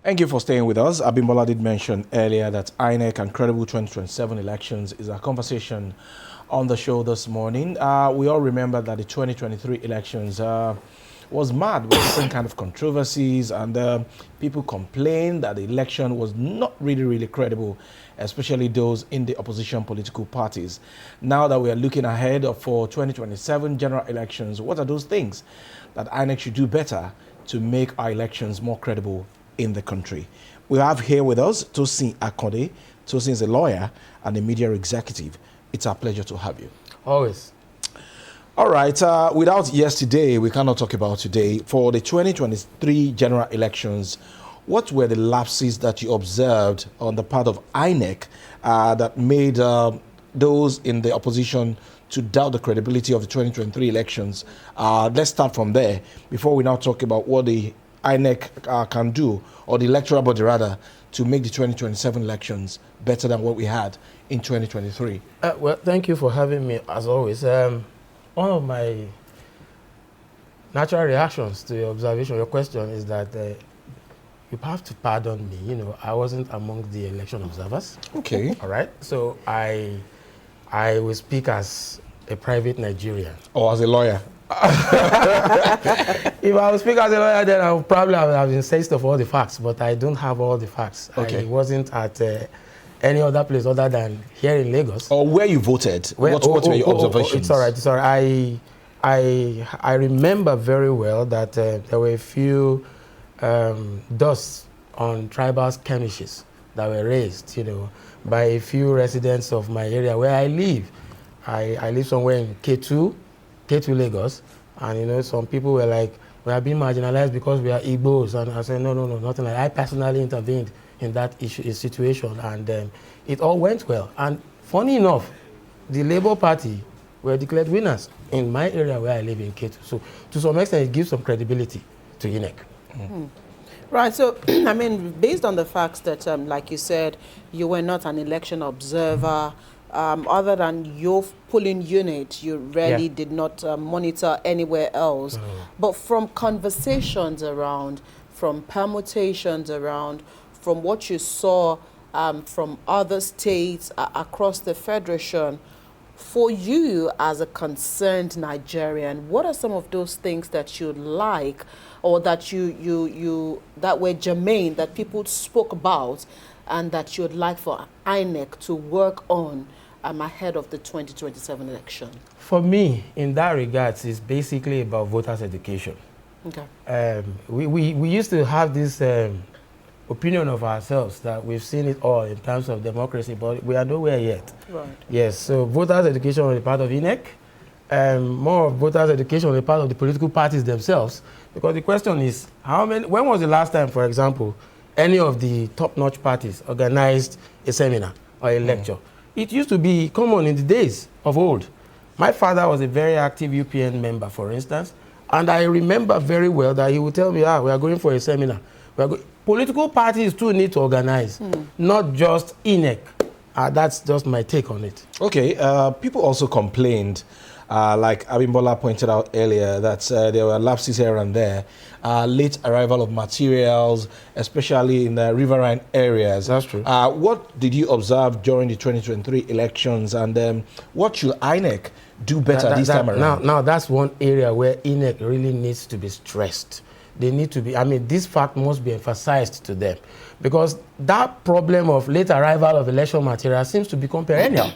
Thank you for staying with us. Abimbola did mention earlier that INEC and credible 2027 elections is a conversation on the show this morning. We all remember that the 2023 elections was mad with different kind of controversies, and people complained that the election was not really credible, especially those in the opposition political parties. Now that we are looking ahead for 2027 general elections, what are those things that INEC should do better to make our elections more credible in the country? We have here with us Tosin Akande. Tosin is a lawyer and a media executive. It's our pleasure to have you. Always. All right. Without yesterday, we cannot talk about today. For the 2023 general elections, what were the lapses that you observed on the part of INEC that made those in the opposition to doubt the credibility of the 2023 elections? Let's start from there before we now talk about what the INEC can do, or the electoral body rather, to make the 2027 elections better than what we had in 2023. Well, thank you for having me, as always. One of my natural reactions to your observation, your question, is that you have to pardon me. You know, I wasn't among the election observers. Okay. All right. So I will speak as a private Nigerian. Or as a lawyer. If I would speak as a lawyer, then I would probably have insisted of all the facts, but I don't have all the facts. Okay. I wasn't at any other place other than here in Lagos. Or where you voted. What were your observations? It's all right. It's all right. I remember very well that there were a few dusts on tribal skirmishes that were raised, you know, by a few residents of my area where I live. I live somewhere in K2 Lagos, and you know, some people were like, we are being marginalized because we are Igbos, and I said, no, nothing like that. I personally intervened in that situation, and it all went well. And funny enough, the Labour Party were declared winners in my area where I live in K2. So to some extent, it gives some credibility to INEC. Right, so, I mean, based on the facts that, like you said, you were not an election observer, other than your polling unit, you really did not monitor anywhere else. But from conversations around, from permutations around, from what you saw from other states across the Federation, for you as a concerned Nigerian, what are some of those things that you like, or that you that were germane, that people spoke about, and that you would like for INEC to work on ahead of the 2027 election? For me, in that regard, it's basically about voters' education. Okay. We used to have this opinion of ourselves that we've seen it all in terms of democracy, but we are nowhere yet. Right. Yes, so voters' education on the part of INEC, more of voters' education on the part of the political parties themselves, because the question is, when was the last time, for example, any of the top-notch parties organized a seminar or a lecture? It used to be common in the days of old. My father was a very active UPN member, for instance, and I remember very well that he would tell me, we are going for a seminar. Political parties too need to organize, not just INEC. That's just my take on it. Okay, people also complained, like Abimbola pointed out earlier, that there were lapses here and there, late arrival of materials, especially in the riverine areas. That's true. What did you observe during the 2023 elections, and what should INEC do better this time around? Now, that's one area where INEC really needs to be stressed. They need to be, this fact must be emphasized to them, because that problem of late arrival of election material seems to become perennial.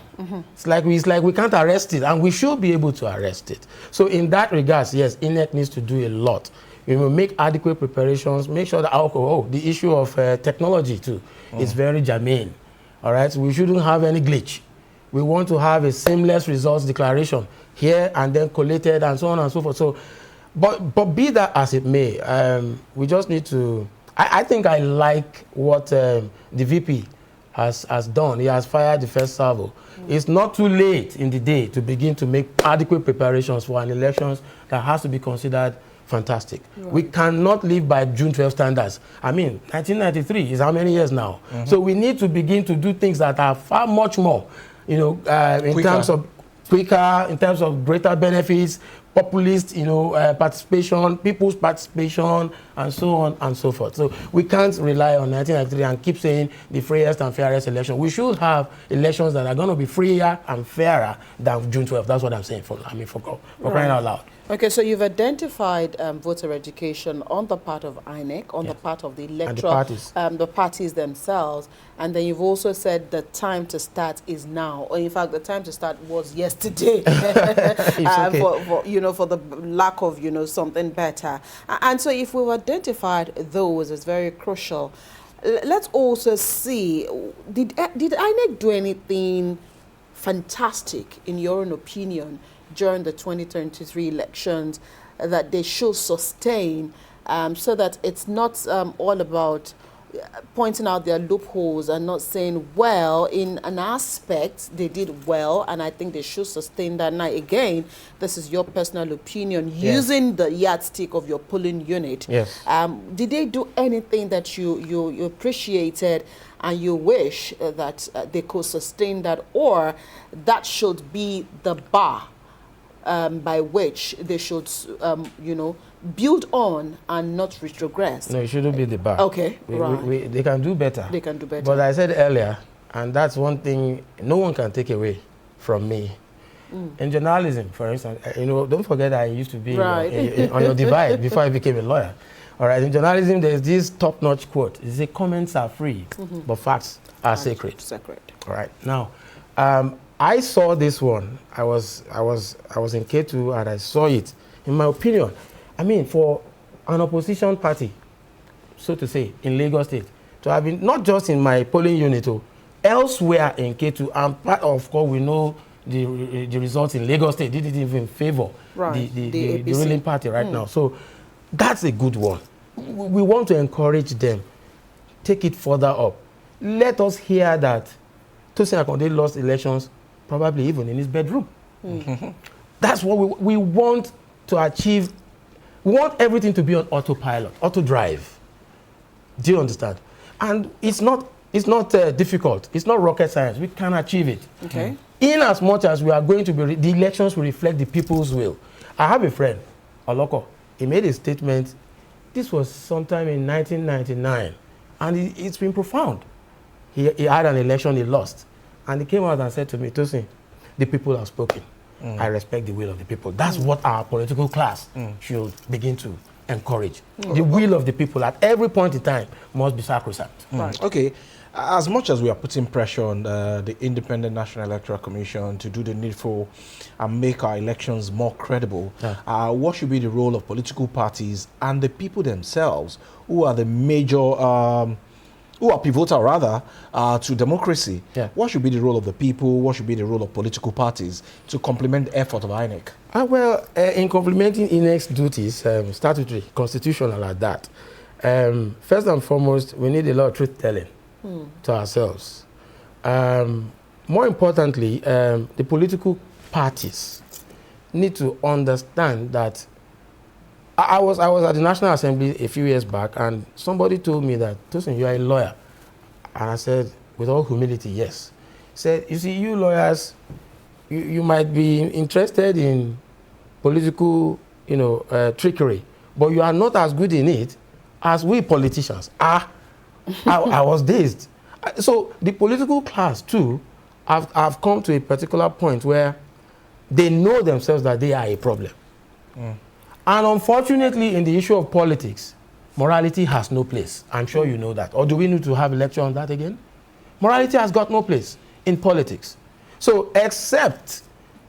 It's like we can't arrest it, and we should be able to arrest it. So in that regards, yes, INEC needs to do a lot. We will make adequate preparations, make sure that the issue of technology too is very germane. All right, so we shouldn't have any glitch. We want to have a seamless results declaration here and then collated and so on and so forth. So, but be that as it may, we just need to. I think I like what the VP has done. He has fired the first salvo. It's not too late in the day to begin to make adequate preparations for an elections that has to be considered fantastic. Right. We cannot live by June 12 standards. 1993 is how many years now? So we need to begin to do things that are far much more, in terms of quicker in terms of greater benefits, populist, participation, people's participation, and so on and so forth. So we can't rely on 1993 and keep saying the freest and fairest election. We should have elections that are going to be freer and fairer than June 12th. That's what I'm saying. For crying out loud. Okay, so you've identified voter education on the part of INEC, on the part of the electoral, and the parties themselves, and then you've also said the time to start is now, or in fact, the time to start was yesterday, okay. for the lack of something better. And so, if we've identified those as very crucial, let's also see, did INEC do anything fantastic, in your own opinion, during the 2023 elections that they should sustain, so that it's not all about pointing out their loopholes and not saying, well, in an aspect they did well and I think they should sustain that. Now again, this is your personal opinion, using the yardstick of your polling unit. Yes. Did they do anything that you appreciated and you wish that they could sustain that, or that should be the bar by which they should, build on and not retrogress? No, it shouldn't be the bar. Okay, right. They can do better. They can do better. But I said earlier, and that's one thing no one can take away from me. In journalism, for instance, don't forget I used to be on your divide before I became a lawyer. All right, in journalism, there's this top-notch quote. It says, comments are free, but facts are sacred. Sacred. All right. Now, I saw this one. I was in K2 and I saw it. In my opinion, I mean, for an opposition party, so to say, in Lagos State, to have been not just in my polling unit, elsewhere in K2, and part of course we know the results in Lagos State didn't even favor the ruling party right now. So that's a good one. We want to encourage them. Take it further up. Let us hear that Tosin Akonde lost elections, probably even in his bedroom. That's what we want to achieve. We want everything to be on autopilot, auto drive. Do you understand? And it's not difficult. It's not rocket science. We can achieve it. Okay. In as much as we are going to be, the elections will reflect the people's will. I have a friend, Oloko. He made a statement. This was sometime in 1999, and it's been profound. He had an election, he lost. And he came out and said to me, Tosin, the people have spoken. I respect the will of the people. That's what our political class should begin to encourage. The will of the people at every point in time must be sacrosanct. Right. Okay. As much as we are putting pressure on the Independent National Electoral Commission to do the needful and make our elections more credible, what should be the role of political parties and the people themselves, who are the major who are pivotal rather to democracy? What should be the role of the people? What should be the role of political parties to complement the effort of INEC? Well, in complementing INEC's duties, statutory, constitutional at that, first and foremost, we need a lot of truth-telling to ourselves. More importantly, the political parties need to understand that I was at the National Assembly a few years back, and somebody told me that, Tosin, you are a lawyer. And I said, with all humility, yes. He said, you see, you lawyers, you might be interested in political, trickery, but you are not as good in it as we politicians are. I was dazed. So the political class, too, have come to a particular point where they know themselves that they are a problem. And unfortunately, in the issue of politics, morality has no place. I'm sure you know that. Or do we need to have a lecture on that again? Morality has got no place in politics. So, except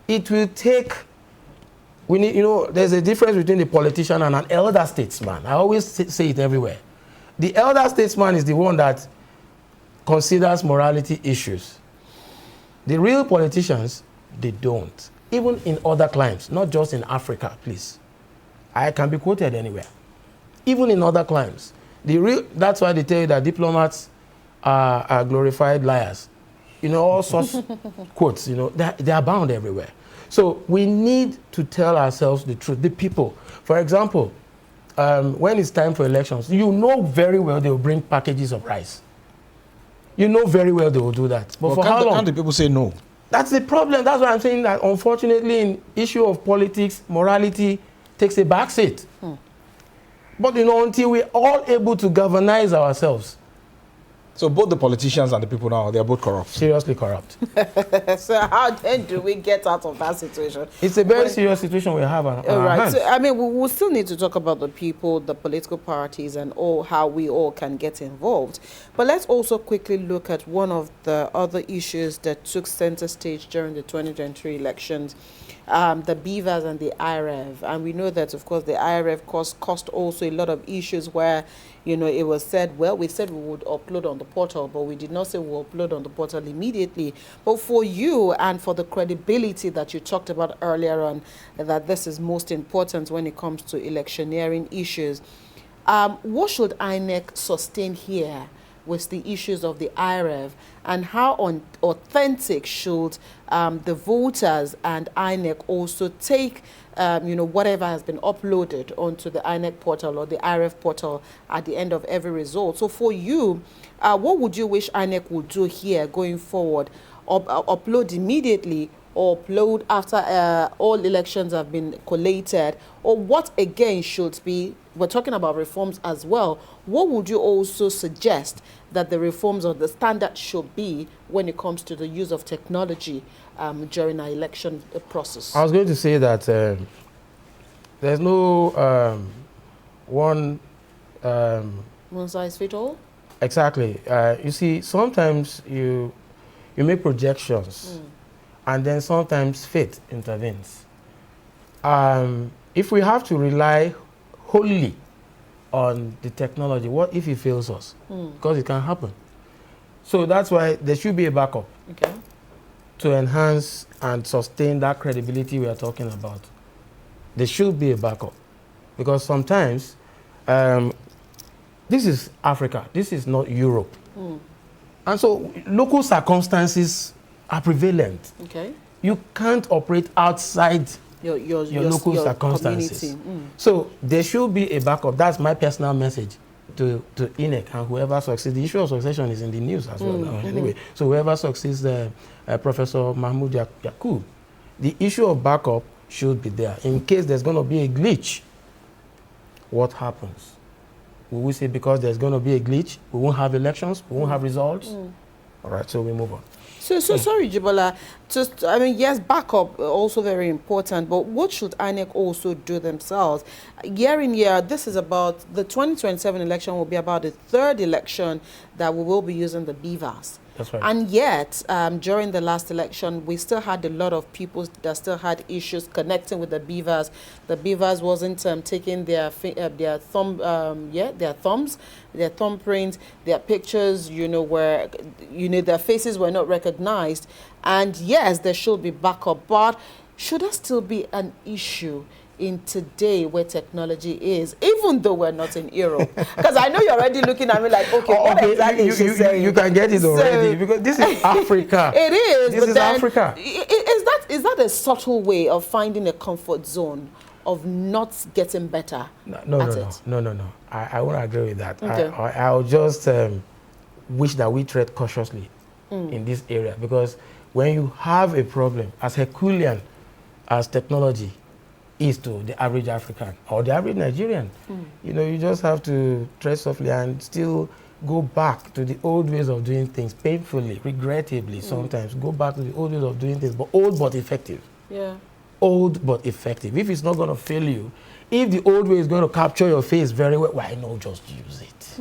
it will take, we need, there's a difference between the politician and an elder statesman. I always say it everywhere. The elder statesman is the one that considers morality issues. The real politicians, they don't. Even in other climes, not just in Africa, please. I can be quoted anywhere. Even in other climes. That's why they tell you that diplomats are glorified liars. All sorts quotes, they are bound everywhere. So we need to tell ourselves the truth, the people. For example, when it's time for elections, you know very well they will bring packages of rice. You know very well they will do that. But for how long? Can't the people say no? That's the problem. That's why I'm saying that, unfortunately, in issue of politics, morality takes a backseat. But until we're all able to galvanize ourselves. So both the politicians and the people now, they're both corrupt. Seriously corrupt. So how then do we get out of that situation? It's a very serious situation we have on our hands. So, I mean, we will still need to talk about the people, the political parties, and how we all can get involved. But let's also quickly look at one of the other issues that took center stage during the 2023 elections, the BVAS and the IREV. And we know that, of course, the IREV caused also a lot of issues where, it was said, well, we said we would upload on the portal, but we did not say we'll upload on the portal immediately. But for you and for the credibility that you talked about earlier on, that this is most important when it comes to electioneering issues, what should INEC sustain here with the issues of the IREV, and how authentic should the voters and INEC also take whatever has been uploaded onto the INEC portal or the IREV portal at the end of every result? So for you, what would you wish INEC would do here going forward? Upload immediately, or upload after all elections have been collated? Or what again should be, we're talking about reforms as well, what would you also suggest that the reforms or the standard should be when it comes to the use of technology during our election process? I was going to say that there's no one size fit all? Exactly. You see, sometimes you make projections, and then sometimes fate intervenes. If we have to rely wholly on the technology, what if it fails us? Because it can happen. So that's why there should be a backup to enhance and sustain that credibility we are talking about. There should be a backup, because sometimes this is Africa, this is not Europe. And so local circumstances are prevalent. You can't operate outside your local circumstances. So there should be a backup. That's my personal message to INEC and whoever succeeds. The issue of succession is in the news as well now. Anyway, so whoever succeeds Professor Mahmoud Yakub, the issue of backup should be there. In case there's going to be a glitch, what happens? Will we say because there's going to be a glitch, we won't have elections, we won't have results? All right, so we move on. So sorry, Jibola. Yes, backup also very important, but what should INEC also do themselves? Year in year, this is about the 2027 election will be about the third election that we will be using the BVAS. That's right. And yet, during the last election, we still had a lot of people that still had issues connecting with the BVAS. The BVAS wasn't taking their thumbs, their thumbprints, their pictures, where, their faces were not recognized. And yes, there should be backup, but should there still be an issue in today where technology is, even though we're not in Europe? Because I know you're already looking at me like, okay, what exactly is she saying? You can get it already, because this is Africa. It is. This is Africa. Is that a subtle way of finding a comfort zone of not getting better No. I won't agree with that. Okay. I'll just wish that we tread cautiously in this area, because when you have a problem as Herculean as technology is to the average African or the average Nigerian, you just have to tread softly and still go back to the old ways of doing things, painfully, regrettably sometimes, go back to the old ways of doing things, but old but effective. Yeah. Old but effective. If it's not going to fail you, if the old way is going to capture your face very well, why not just use it?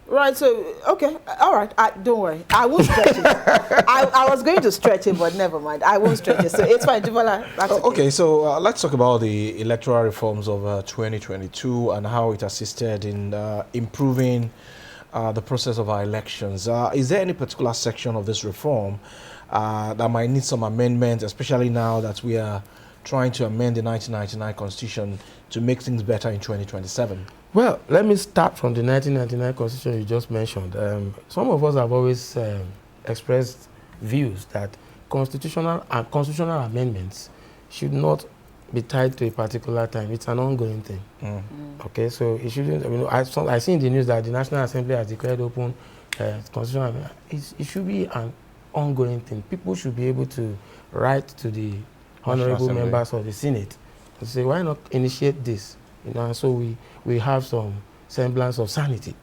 Right, so, okay, all right, don't worry. I will stretch it. I was going to stretch it, but never mind. I won't stretch it, so it's fine. Jibola, that's okay, so let's talk about the electoral reforms of 2022 and how it assisted in improving the process of our elections. Is there any particular section of this reform that might need some amendments, especially now that we are trying to amend the 1999 Constitution to make things better in 2027? Well, let me start from the 1999 Constitution you just mentioned. Some of us have always expressed views that constitutional amendments should not be tied to a particular time. It's an ongoing thing. Okay, so it shouldn't. I see in the news that the National Assembly has declared open constitutional amendment. It should be an ongoing thing. People should be able to write to the honorable Assembly. members of the Senate and say, why not initiate this? You know, and so we have some semblance of sanity.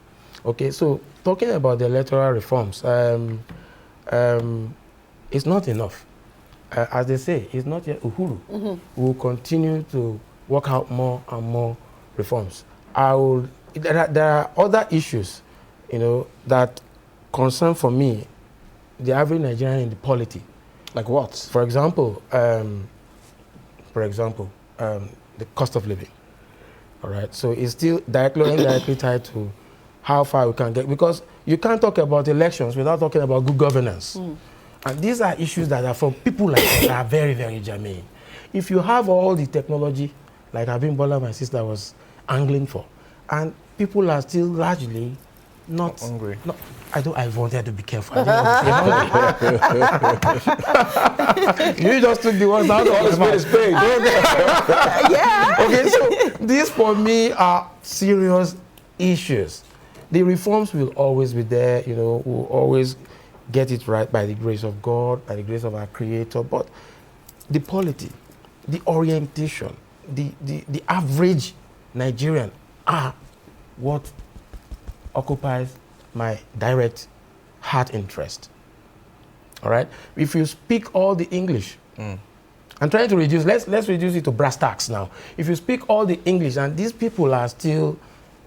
Okay, so talking about the electoral reforms, it's not enough. As they say, it's not yet Uhuru. We will continue to work out more and more reforms. There are other issues, you know, that concern for me the average Nigerian in the polity. Like what? For example, the cost of living. All right, so it's still directly or indirectly tied to how far we can get, because you can't talk about elections without talking about good governance. And these are issues that are for people like us that are very, very germane. If you have all the technology, like Abimbola, my sister, was angling for, and people are still largely not hungry. I wanted to be careful. I didn't want to say hungry. You just took the ones out of the mouth. Yeah. Okay, so these for me are serious issues. The reforms will always be there, you know, we'll always get it right by the grace of God, by the grace of our Creator. But the polity, the orientation, the average Nigerian are what occupies my direct heart interest. All right? If you speak all the English, I'm trying to reduce, let's reduce it to brass tacks now. If you speak all the English and these people are still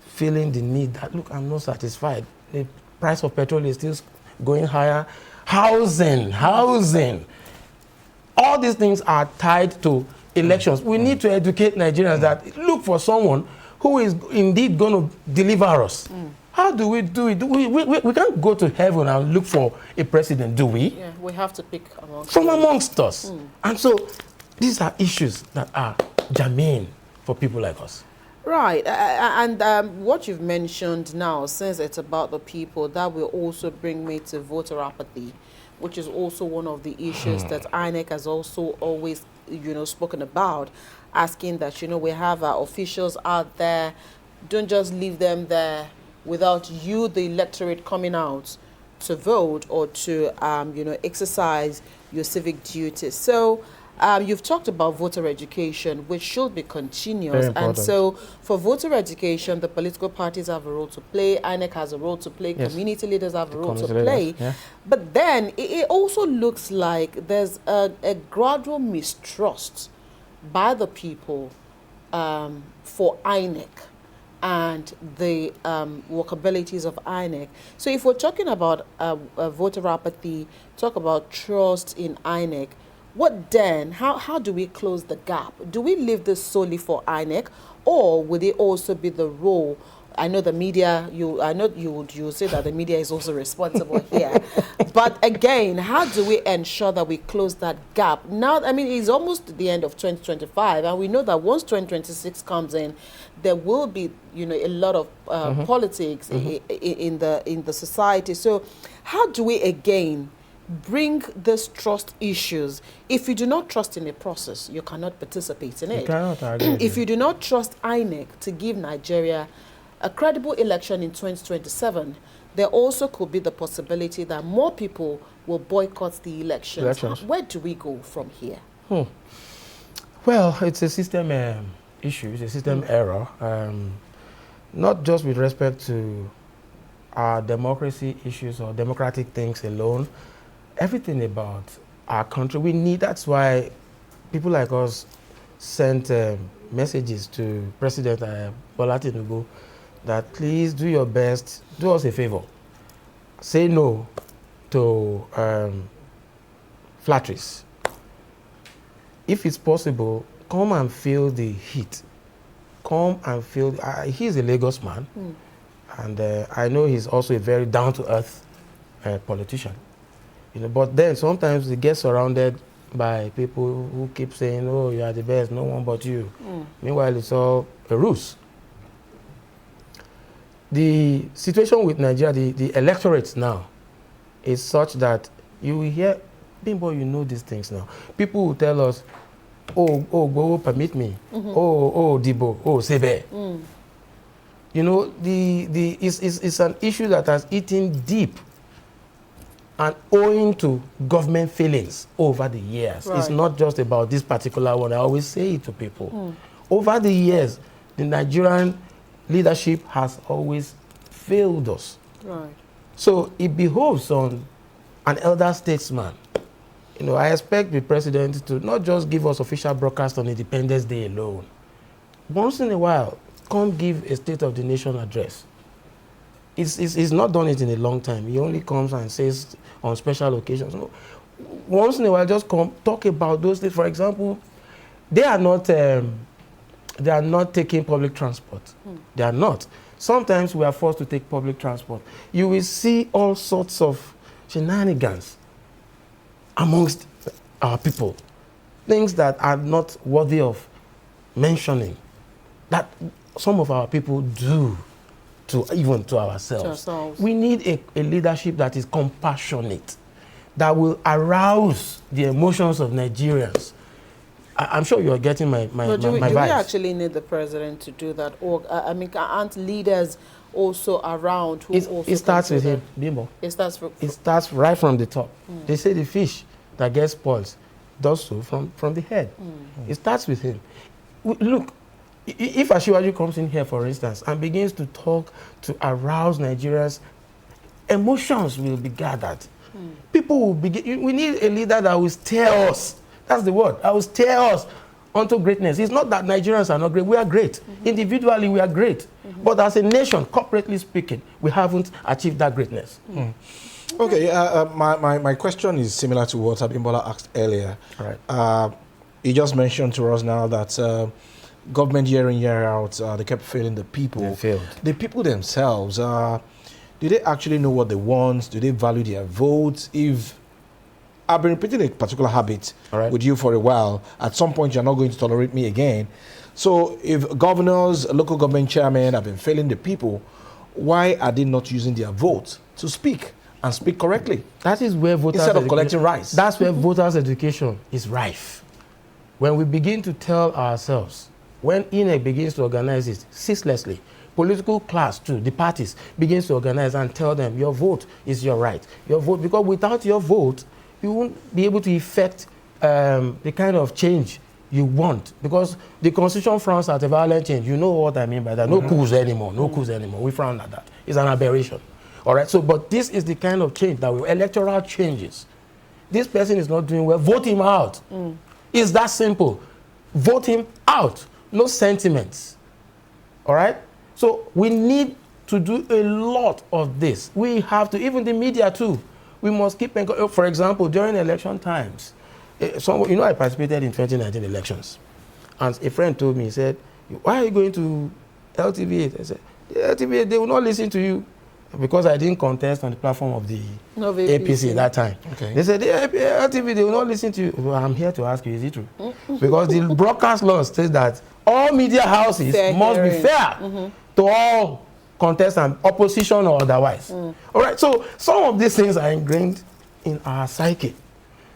feeling the need that, look, I'm not satisfied. The price of petrol is still going higher. Housing. All these things are tied to elections. We need to educate Nigerians that look for someone who is indeed going to deliver us. How do we do it? We can't go to heaven and look for a president, do we? Yeah, we have to pick amongst us. And so these are issues that are germane for people like us. Right, and what you've mentioned now, since it's about the people, that will also bring me to voter apathy, which is also one of the issues that INEC has also always, you know, spoken about, asking that, you know, we have our officials out there, don't just leave them there without you, the electorate, coming out to vote or to, you know, exercise your civic duties. So you've talked about voter education, which should be continuous. And so for voter education, the political parties have a role to play, INEC has a role to play, community leaders have a role to play. But then it also looks like there's a gradual mistrust by the people for INEC and the workabilities of INEC. So if we're talking about voter apathy, talk about trust in INEC, what then, how do we close the gap? Do we leave this solely for INEC, or would it also be the role? I know the media, I know you say that the media is also responsible here. But again, how do we ensure that we close that gap? Now, I mean, it's almost the end of 2025, and we know that once 2026 comes in, there will be, you know, a lot of politics in the society. So how do we, again, bring these trust issues? If you do not trust in a process, you cannot participate in it. You cannot argue. If you do not trust INEC to give Nigeria a credible election in 2027, there also could be the possibility that more people will boycott the elections. Where do we go from here? Well, it's a system issue, it's a system error, not just with respect to our democracy issues or democratic things alone. Everything about our country, we need, that's why people like us sent messages to President Bola Tinubu that please do your best, do us a favor, say no to flatteries. If it's possible, come and feel the heat. Come and feel, he's a Lagos man, and I know he's also a very down-to-earth politician. You know, but then sometimes he gets surrounded by people who keep saying, oh, you are the best, no one but you. Meanwhile, it's all a ruse. The situation with Nigeria, the electorate now, is such that you will hear, Bimbo, you know these things now. People will tell us, oh, go permit me. Oh, Dibo, oh, Sebe. You know, it's an issue that has eaten deep. And owing to government failings over the years, Right. it's not just about this particular one. I always say it to people. Over the years, the Nigerian leadership has always failed us. Right. So it behoves on an elder statesman. You know, I expect the president to not just give us official broadcast on Independence Day alone. Once in a while, come give a State of the Nation address. It's not done it in a long time. He only comes and says on special occasions. No. Once in a while, just come talk about those things. For example, they are not taking public transport. They are not. Sometimes we are forced to take public transport. You will see all sorts of shenanigans amongst our people, things that are not worthy of mentioning, that some of our people do even to ourselves. We need a leadership that is compassionate, that will arouse the emotions of Nigerians. I'm sure you are getting my Do we vibes. actually need the president to do that? Or, I mean, aren't leaders also around who also It starts can with do him, Bimbo. that? It starts with... It starts right from the top. They say the fish that gets spoiled does so from the head. It starts with him. Look, if Ashiwaju comes in here, for instance, and begins to talk to arouse Nigerians, emotions will be gathered. People will begin. We need a leader that will steer us. That's the word. That will steer us onto greatness. It's not that Nigerians are not great. We are great. Individually, we are great. But as a nation, corporately speaking, we haven't achieved that greatness. Okay, my question is similar to what Abimbola asked earlier. Right. He just mentioned to us now that government year in, year out, they kept failing the people. They failed. The people themselves, do they actually know what they want? Do they value their votes? If I've been repeating a particular habit with you for a while, at some point you're not going to tolerate me again. So if governors, local government chairmen have been failing the people, why are they not using their vote to speak and speak correctly? That is where voters instead of collecting rice. That's where voters' education is rife. When we begin to tell ourselves, when INEC begins to organize it ceaselessly, political class too, the parties, begins to organize and tell them your vote is your right. Your vote, because without your vote, you won't be able to effect the kind of change you want. Because the Constitution frowns at a violent change. You know what I mean by that. No coups anymore. No coups anymore. We frown at that. It's an aberration. All right. So, but this is the kind of change that electoral changes. This person is not doing well. Vote him out. It's that simple. Vote him out. No sentiments. All right. So we need to do a lot of this. We have to, even the media too. We must keep, for example, during election times, I participated in 2019 elections. And a friend told me, he said, why are you going to LTV8? I said, LTV8, they will not listen to you. Because I didn't contest on the platform of the APC at that time. Okay. They said, LTV, they will not listen to you. Well, I'm here to ask you, is it true? Because the broadcast law says that all media houses must be fair to all contestants, opposition or otherwise. All right, so some of these things are ingrained in our psyche.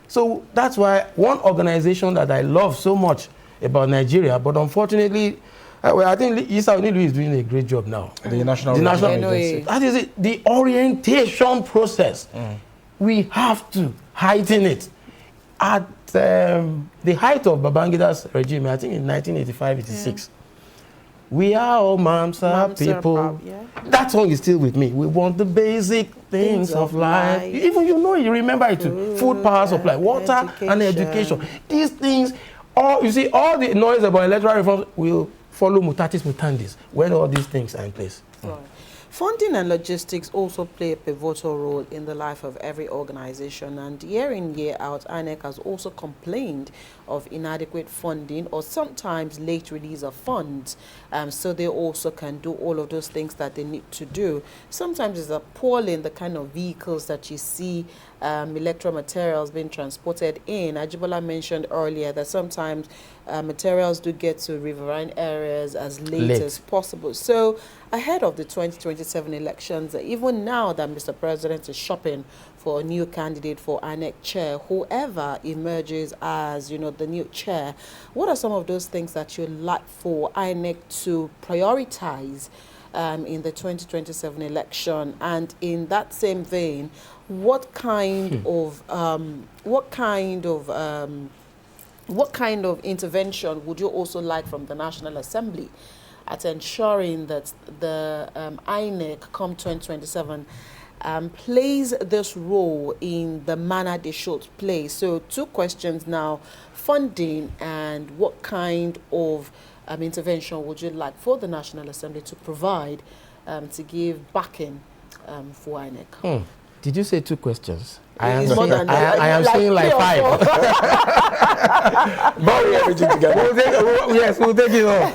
So that's why one organization that I love so much about Nigeria, but unfortunately, I think Isa Onilu is doing a great job now. The National Agency. That is it. The orientation process. We have to heighten it. At the height of Babangida's regime, I think in 1985-86, we are all Mamsa people. That song is still with me. We want the basic things of life. Even you remember it too. Food, power supply, water, and education. These things, all the noise about electoral reforms will follow mutatis mutandis when all these things are in place. Right. Funding and logistics also play a pivotal role in the life of every organization, and year in, year out, INEC has also complained of inadequate funding or sometimes late release of funds, so they also can do all of those things that they need to do. Sometimes it's appalling the kind of vehicles that you see electoral materials being transported in. Ajibola mentioned earlier that sometimes materials do get to riverine areas as late as possible. So ahead of the 2027 elections, even now that Mr. President is shopping for a new candidate for INEC chair, whoever emerges as, the new chair, what are some of those things that you'd like for INEC to prioritize in the 2027 election? And in that same vein, what kind of intervention would you also like from the National Assembly at ensuring that the INEC come 2027 plays this role in the manner they should play? So 2 questions now: funding, and what kind of intervention would you like for the National Assembly to provide to give backing for INEC? Did you say 2 questions? I am saying like 5. Bury everything together. We'll take it all.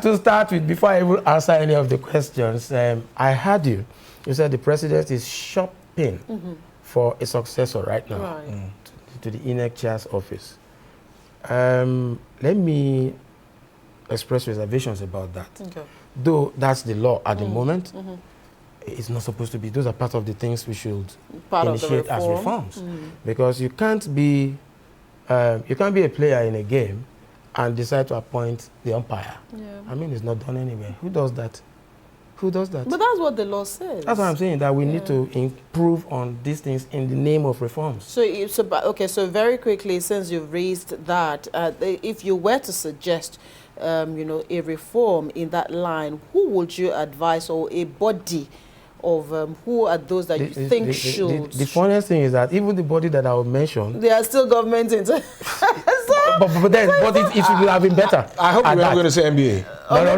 To start with, before I even answer any of the questions, I heard you. You said the president is shopping for a successor right now to the INEC chair's office. Let me express reservations about that. Okay. Though that's the law at the moment, it's not supposed to be. Those are part of the things we should initiate as reforms, because you can't be a player in a game and decide to appoint the umpire. Yeah. I mean, it's not done anywhere. Who does that? Who does that? But that's what the law says. That's what I'm saying, that we need to improve on these things in the name of reforms. So very quickly, since you've raised that, if you were to suggest, a reform in that line, who would you advise, or a body of who are those that you think should? The funniest thing is that even the body that I will mention, they are still government but it should have been better. I hope you're not going to say NBA. No.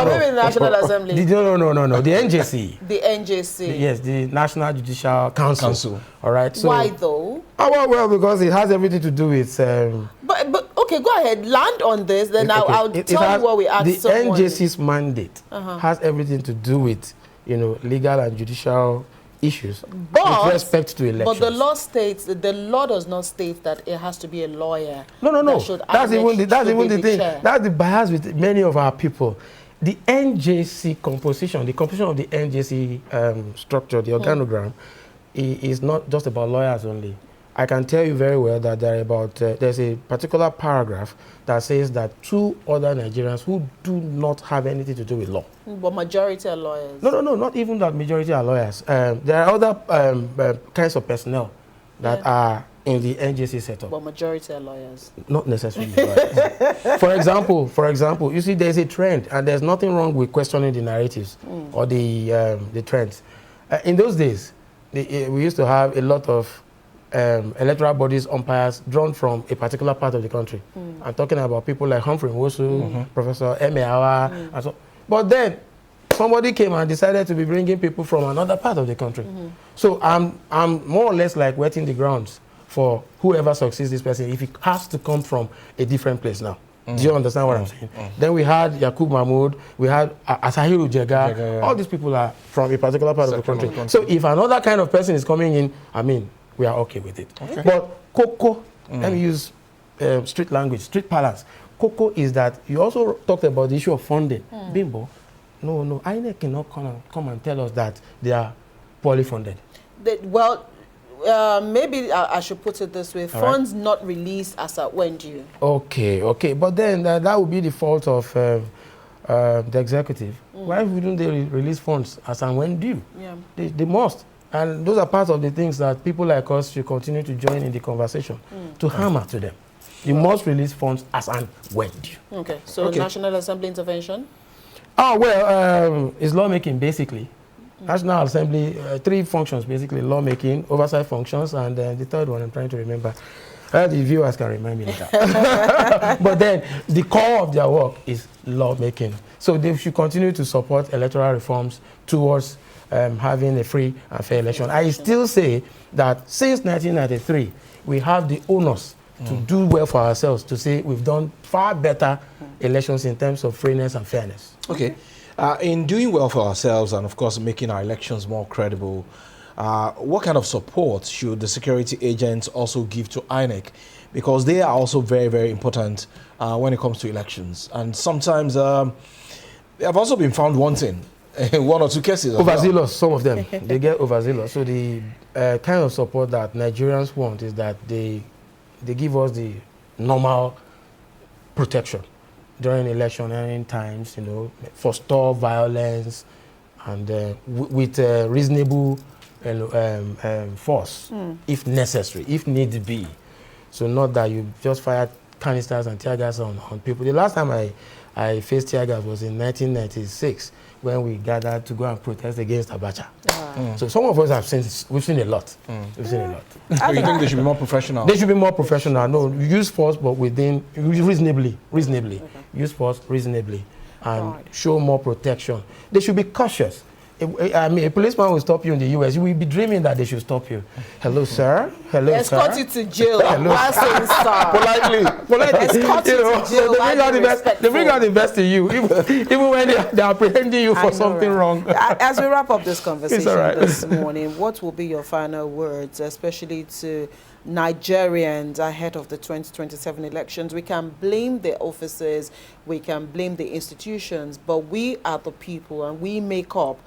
Maybe the National Assembly. No. The NJC. The NJC. Yes, the National Judicial Council. All right. So, why though? Well, because it has everything to do with. But okay, go ahead. Land on this. Then I'll tell you what we asked. The NJC's mandate has everything to do with legal and judicial issues with respect to elections. But the law does not state that it has to be a lawyer. No. That's even the thing. That's the bias with many of our people. The NJC composition, the composition of the NJC structure, the organogram, is not just about lawyers only. I can tell you very well that there's a particular paragraph that says that 2 other Nigerians who do not have anything to do with law. But majority are lawyers. No, not even that majority are lawyers. There are other kinds of personnel that are in the NJC setup. But majority are lawyers. Not necessarily lawyers. For example, you see there's a trend, and there's nothing wrong with questioning the narratives or the trends. In those days, we used to have a lot of electoral bodies umpires drawn from a particular part of the country. I'm talking about people like Humphrey Nwosu, Professor Emeawa, and so. But then somebody came and decided to be bringing people from another part of the country. So I'm more or less like wetting the grounds for whoever succeeds this person if it has to come from a different place now. Do you understand what I'm saying? Then we had Yakub Mahmoud, we had Asahiru Jega. All these people are from a particular part of the country. So if another kind of person is coming in, I mean, we are okay with it. Okay. But Coco, let me use street language, street parlance. Coco is that you also talked about the issue of funding. Bimbo, no, INEC cannot come and tell us that they are poorly funded. Maybe I should put it this way: funds not released as at when due. Okay, but then that would be the fault of the executive. Why wouldn't they release funds as and when due? Yeah. They must. And those are part of the things that people like us should continue to join in the conversation, to hammer to them. You must release funds as and when due. Okay, so National Assembly intervention? It's lawmaking, basically. National Assembly, 3 functions, basically: lawmaking, oversight functions, and the third one I'm trying to remember. The viewers can remind me later. But then the core of their work is lawmaking. So they should continue to support electoral reforms towards having a free and fair election. I still say that since 1993, we have the onus to do well for ourselves, to say we've done far better elections in terms of freeness and fairness. Okay. In doing well for ourselves and, of course, making our elections more credible, what kind of support should the security agents also give to INEC? Because they are also very, very important when it comes to elections. And sometimes they have also been found wanting in 1 or 2 cases. Overzealous, some of them. They get overzealous. So the kind of support that Nigerians want is that they give us the normal protection during electioneering times, forestall violence, and with reasonable force if necessary, if need be. So not that you just fire canisters and tear gas on people. The last time I faced tear gas was in 1996 when we gathered to go and protest against Abacha. So some of us have seen, we've seen a lot. We've seen a lot. So you think they should be more professional? They should be more professional. No, use force, but within reasonably. Use force reasonably, and show more protection. They should be cautious. I mean, a policeman will stop you in the U.S. You will be dreaming that they should stop you. Hello, sir. Hello, sir. Escort you to jail. Hello, politely. Escort you to jail. They bring out the best in you, even when they're apprehending you for something wrong. As we wrap up this conversation right. this morning, what will be your final words, especially to Nigerians ahead of the 2027 elections? We can blame the officers, we can blame the institutions, but we are the people and we make up,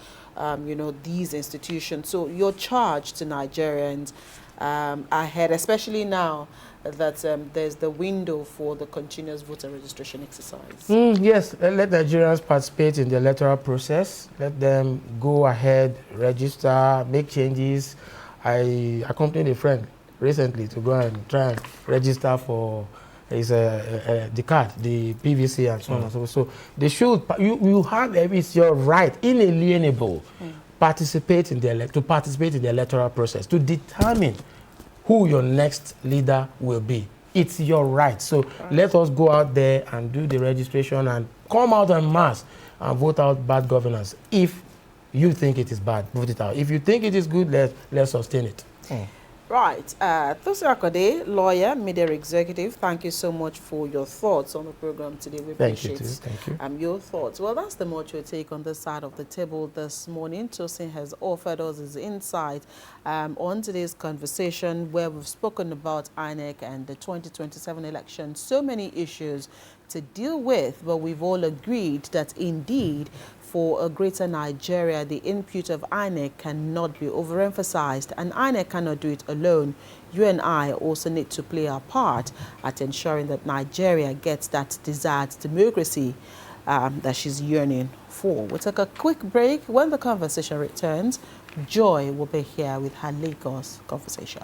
these institutions. So your charge to Nigerians ahead, especially now that there's the window for the continuous voter registration exercise. Yes, let Nigerians participate in the electoral process. Let them go ahead, register, make changes. I accompanied a friend recently to go and try and register for the card, the PVC and so on and so forth. So they should, you have, it's your right, inalienable, participate in the electoral process to determine who your next leader will be. It's your right. So let us go out there and do the registration and come out en masse and vote out bad governance. If you think it is bad, vote it out. If you think it is good, let's sustain it. Right. Tosin Akode, lawyer, media executive, thank you so much for your thoughts on the program today. We appreciate Thank you. Your thoughts. Well, that's the much your take on this side of the table this morning. Tosin has offered us his insight on today's conversation, where we've spoken about INEC and the 2027 election. So many issues to deal with, but we've all agreed that indeed, for a greater Nigeria, the input of INEC cannot be overemphasized, and INEC cannot do it alone. You and I also need to play our part at ensuring that Nigeria gets that desired democracy that she's yearning for. We'll take a quick break. When the conversation returns, Joy will be here with her Lagos conversation.